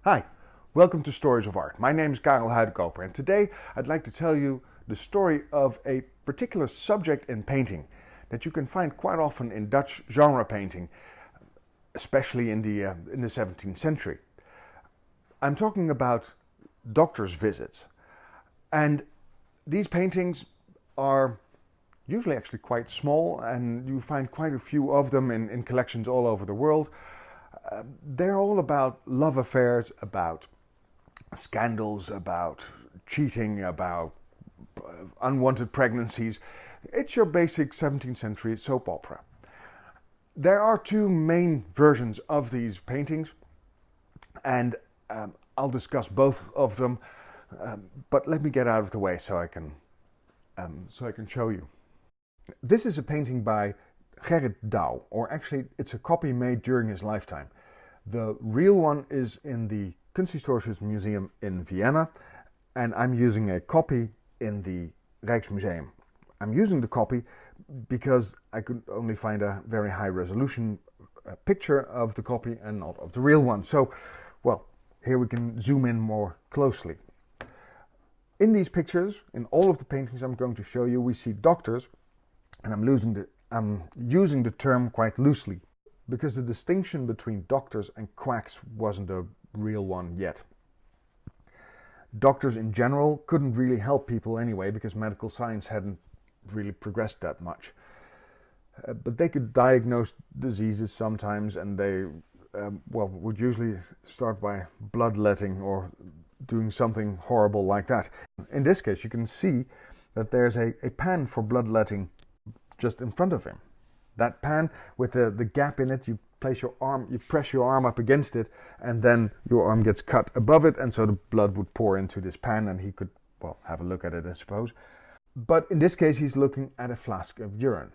Hi, welcome to Stories of Art. My name is Karel Huidekoper and today I'd like to tell you the story of a particular subject in painting that you can find quite often in Dutch genre painting, especially in the 17th century. I'm talking about doctor's visits, and these paintings are usually actually quite small, and you find quite a few of them in collections all over the world. They're all about love affairs, about scandals, about cheating, about unwanted pregnancies. It's your basic 17th century soap opera. There are two main versions of these paintings, and I'll discuss both of them, but let me get out of the way so I can show you. This is a painting by Gerrit Dou, or actually it's a copy made during his lifetime. The real one is in the Kunsthistorisches Museum in Vienna, and I'm using a copy in the Rijksmuseum. I'm using the copy because I could only find a very high resolution picture of the copy and not of the real one. So, well, here we can zoom in more closely. In these pictures, in all of the paintings I'm going to show you, we see doctors, and I'm using the term quite loosely, because the distinction between doctors and quacks wasn't a real one yet. Doctors in general couldn't really help people anyway, because medical science hadn't really progressed that much. But they could diagnose diseases sometimes, and they would usually start by bloodletting or doing something horrible like that. In this case, you can see that there's a pan for bloodletting just in front of him. That pan with the gap in it, you press your arm up against it, and then your arm gets cut above it, and so the blood would pour into this pan, and he could, well, have a look at it, I suppose. But in this case, he's looking at a flask of urine.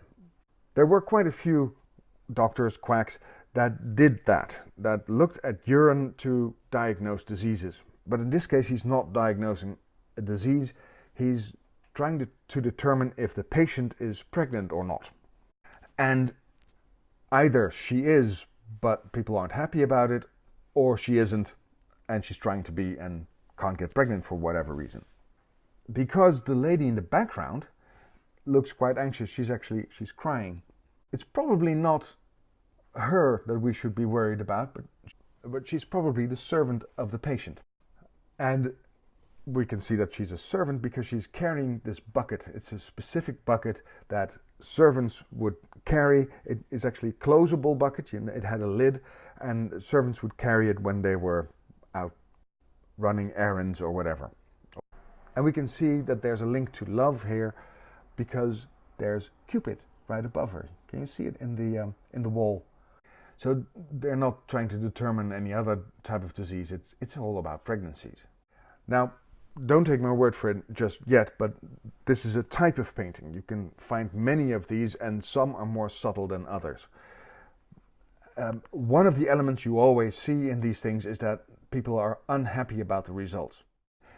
There were quite a few doctors, quacks, that did that looked at urine to diagnose diseases. But in this case, he's not diagnosing a disease, he's trying to determine if the patient is pregnant or not. And either she is, but people aren't happy about it, or she isn't, and she's trying to be and can't get pregnant for whatever reason. Because the lady in the background looks quite anxious, she's crying. It's probably not her that we should be worried about, but she's probably the servant of the patient. And we can see that she's a servant because she's carrying this bucket. It's a specific bucket that servants would carry. It is actually a closable bucket. It had a lid, and servants would carry it when they were out running errands or whatever. And we can see that there's a link to love here because there's Cupid right above her. Can you see it in the wall? So they're not trying to determine any other type of disease. It's all about pregnancies. Now, don't take my word for it just yet, but this is a type of painting. You can find many of these, and some are more subtle than others. One of the elements you always see in these things is that people are unhappy about the results.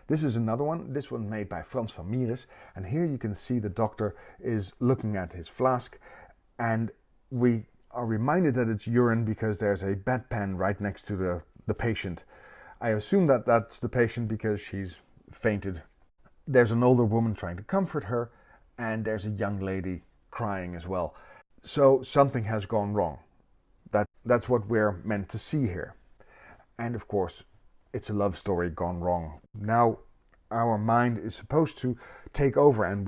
This is another one, this one made by Frans van Mieris, and here you can see the doctor is looking at his flask, and we are reminded that it's urine because there's a bedpan right next to the patient. I assume that that's the patient because she's fainted. There's an older woman trying to comfort her, and there's a young lady crying as well. So something has gone wrong. That's what we're meant to see here. And of course, it's a love story gone wrong. Now our mind is supposed to take over, and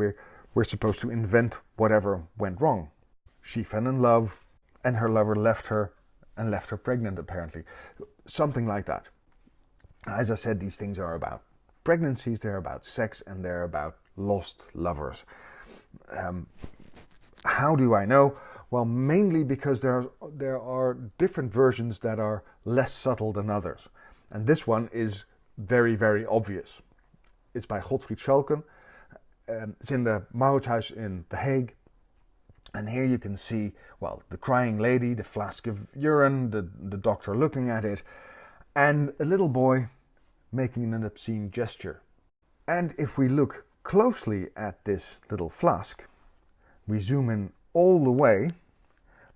we're supposed to invent whatever went wrong. She fell in love, and her lover left her, and left her pregnant apparently. Something like that. As I said, these things are about pregnancies, they're about sex, and they're about lost lovers. How do I know? Well, mainly because there are different versions that are less subtle than others. And this one is very, very obvious. It's by Godfried Schalcken. It's in the Mauritshuis in The Hague. And here you can see, well, the crying lady, the flask of urine, the doctor looking at it, and a little boy making an obscene gesture. And if we look closely at this little flask, we zoom in all the way,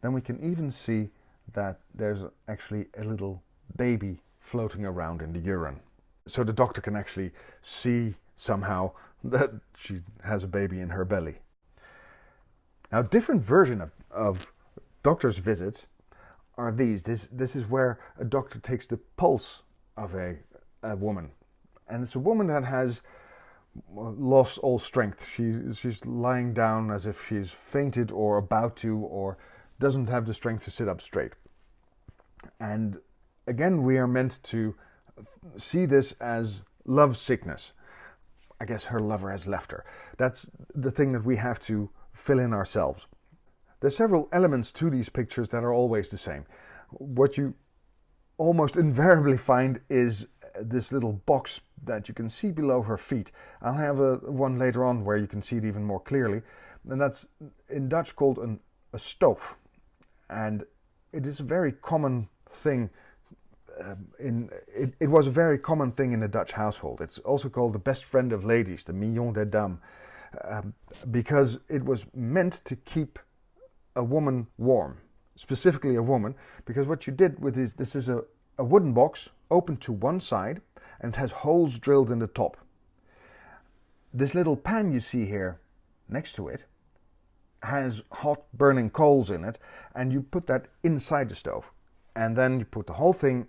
then we can even see that there's actually a little baby floating around in the urine. So the doctor can actually see somehow that she has a baby in her belly. Now, a different version of doctor's visits are these. This is where a doctor takes the pulse of a woman. And it's a woman that has lost all strength. She's lying down as if she's fainted or about to, or doesn't have the strength to sit up straight. And again, we are meant to see this as love sickness. I guess her lover has left her. That's the thing that we have to fill in ourselves. There's several elements to these pictures that are always the same. What you almost invariably find is this little box that you can see below her feet. I'll have one later on where you can see it even more clearly. And that's in Dutch called a stoof. And it is a very common thing. It was a very common thing in the Dutch household. It's also called the best friend of ladies, the mignon des dames, because it was meant to keep a woman warm, specifically a woman, because what you did with this is a wooden box open to one side and it has holes drilled in the top. This little pan you see here next to it has hot burning coals in it, and you put that inside the stove, and then you put the whole thing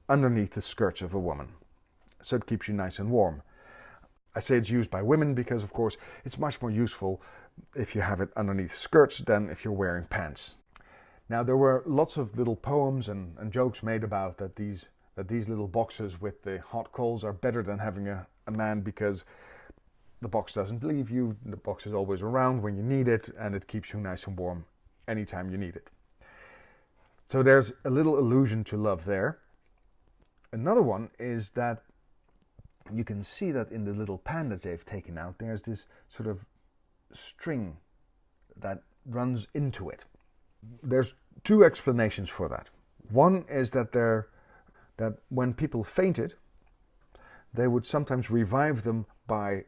underneath the skirts of a woman, so it keeps you nice and warm. I say it's used by women because, of course, it's much more useful if you have it underneath skirts than if you're wearing pants. Now, there were lots of little poems and jokes made about that these little boxes with the hot coals are better than having a man, because the box doesn't leave you, the box is always around when you need it, and it keeps you nice and warm anytime you need it. So there's a little allusion to love there. Another one is that you can see that in the little pan that they've taken out, there's this sort of string that runs into it. There's two explanations for that. One is that when people fainted, they would sometimes revive them by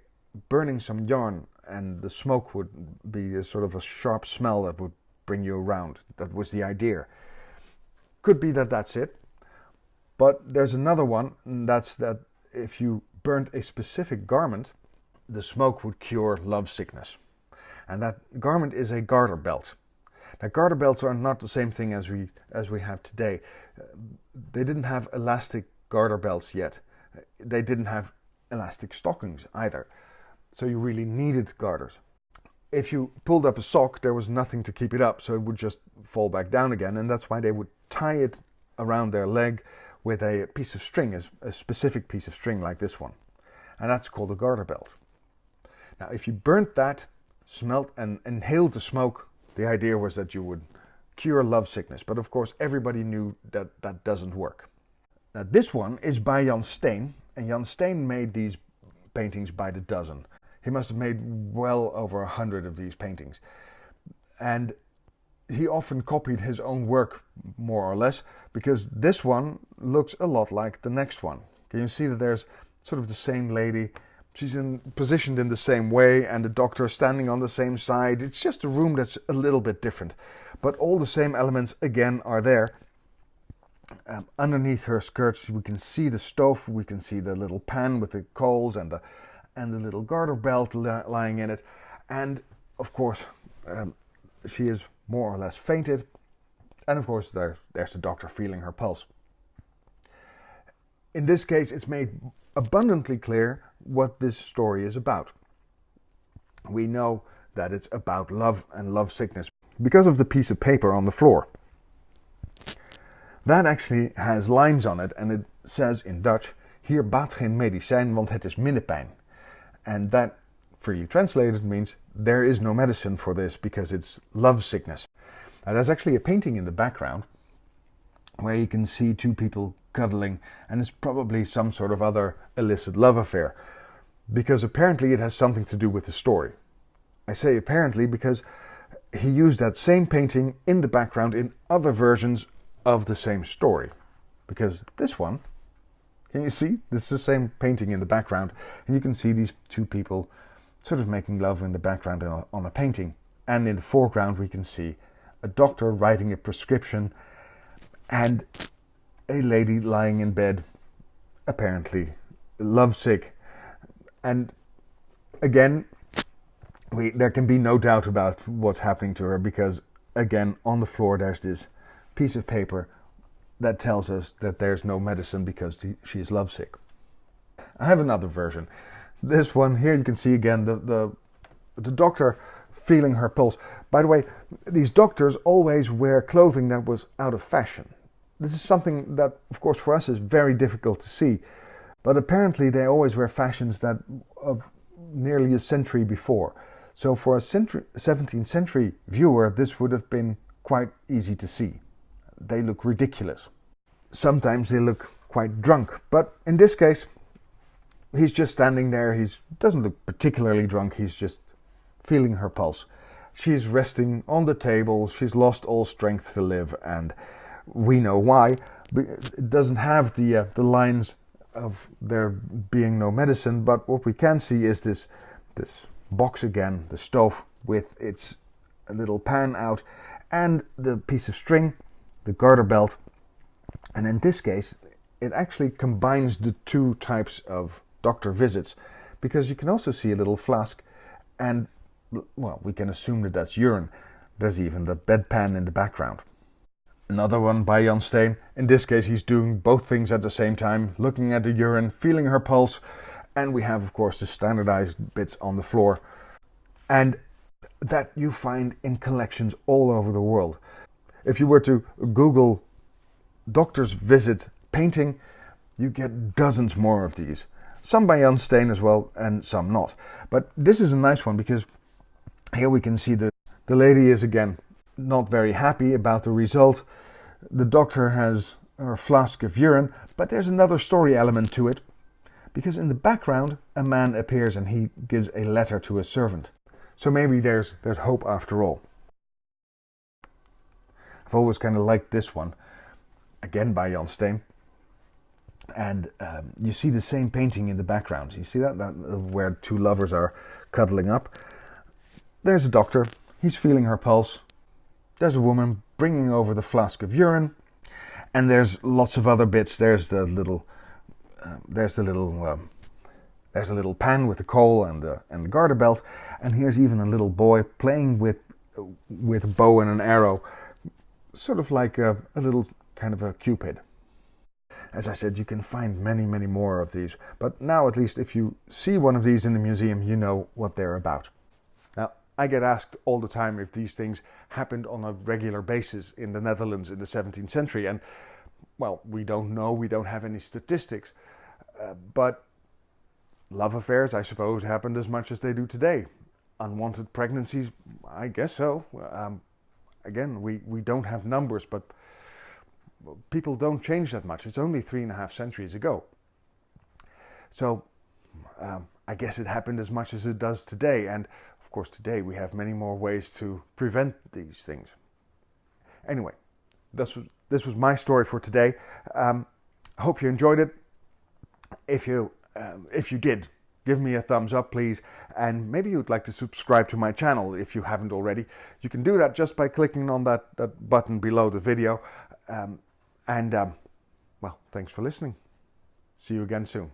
burning some yarn, and the smoke would be a sort of a sharp smell that would bring you around. That was the idea. Could be that that's it. But there's another one, and that's that if you burnt a specific garment, the smoke would cure love sickness. And that garment is a garter belt. Now, garter belts are not the same thing as we have today. They didn't have elastic garter belts yet. They didn't have elastic stockings either. So you really needed garters. If you pulled up a sock, there was nothing to keep it up, so it would just fall back down again, and that's why they would tie it around their leg with a piece of string, a specific piece of string like this one. And that's called a garter belt. Now, if you burnt that, smelt and inhaled the smoke, the idea was that you would cure love sickness. But of course, everybody knew that that doesn't work. Now, this one is by Jan Steen, and Jan Steen made these paintings by the dozen. He must have made well over 100 of these paintings. And he often copied his own work, more or less, because this one looks a lot like the next one. Can you see that there's sort of the same lady? She's positioned in the same way, and the doctor standing on the same side. It's just a room that's a little bit different. But all the same elements, again, are there. Underneath her skirts, we can see the stove, we can see the little pan with the coals and the little garter belt lying in it. And, of course, she is more or less fainted. And, of course, there's the doctor feeling her pulse. In this case, it's made abundantly clear what this story is about. We know that it's about love and love sickness because of the piece of paper on the floor. That actually has lines on it, and it says in Dutch, "Hier baat geen medicijn, want het is minnepijn." And that, freely translated, means there is no medicine for this because it's love sickness. Now, there's actually a painting in the background where you can see two people cuddling, and it's probably some sort of other illicit love affair, because apparently it has something to do with the story. I say apparently because he used that same painting in the background in other versions of the same story. Because this one, can you see? This is the same painting in the background, and you can see these two people sort of making love in the background on a painting. And in the foreground we can see a doctor writing a prescription, and a lady lying in bed, apparently lovesick. And again, there can be no doubt about what's happening to her, because again, on the floor there's this piece of paper that tells us that there's no medicine because she is lovesick. I have another version. This one here, you can see again the doctor feeling her pulse. By the way, these doctors always wear clothing that was out of fashion. This is something that, of course, for us is very difficult to see. But apparently they always wear fashions that of nearly a century before. So for a 17th century viewer, this would have been quite easy to see. They look ridiculous. Sometimes they look quite drunk. But in this case, he's just standing there. He doesn't look particularly drunk. He's just feeling her pulse. She's resting on the table. She's lost all strength to live, and we know why. It doesn't have the lines of there being no medicine, but what we can see is this box again, the stoof, with its little pan out, and the piece of string, the garter belt. And in this case, it actually combines the two types of doctor visits, because you can also see a little flask, and well, we can assume that that's urine. There's even the bedpan in the background. Another one by Jan Steen. In this case, he's doing both things at the same time, looking at the urine, feeling her pulse, and we have, of course, the standardized bits on the floor. And that you find in collections all over the world. If you were to Google doctor's visit painting, you get dozens more of these. Some by Jan Steen as well, and some not. But this is a nice one, because here we can see the lady is again not very happy about the result. The doctor has her flask of urine, but there's another story element to it, because in the background a man appears and he gives a letter to a servant. So maybe there's hope after all. I've always kind of liked this one, again by Jan Steen. And you see the same painting in the background. You see that where two lovers are cuddling up. There's a doctor. He's feeling her pulse. There's a woman bringing over the flask of urine, and there's lots of other bits. There's the little pan with the coal and the garter belt, and here's even a little boy playing with a bow and an arrow, sort of like a little kind of a cupid. As I said, you can find many, many more of these, but now at least if you see one of these in the museum, you know what they're about. Now, I get asked all the time if these things happened on a regular basis in the Netherlands in the 17th century, and well, we don't know, we don't have any statistics, but love affairs, I suppose, happened as much as they do today. Unwanted pregnancies, I guess so. Again, we don't have numbers, but people don't change that much. It's only 3.5 centuries ago. So I guess it happened as much as it does today, and of course today we have many more ways to prevent these things. Anyway, this was my story for today. I hope you enjoyed it. If you did, give me a thumbs up, please, and maybe you'd like to subscribe to my channel if you haven't already. You can do that just by clicking on that button below the video. Well, thanks for listening. See you again soon.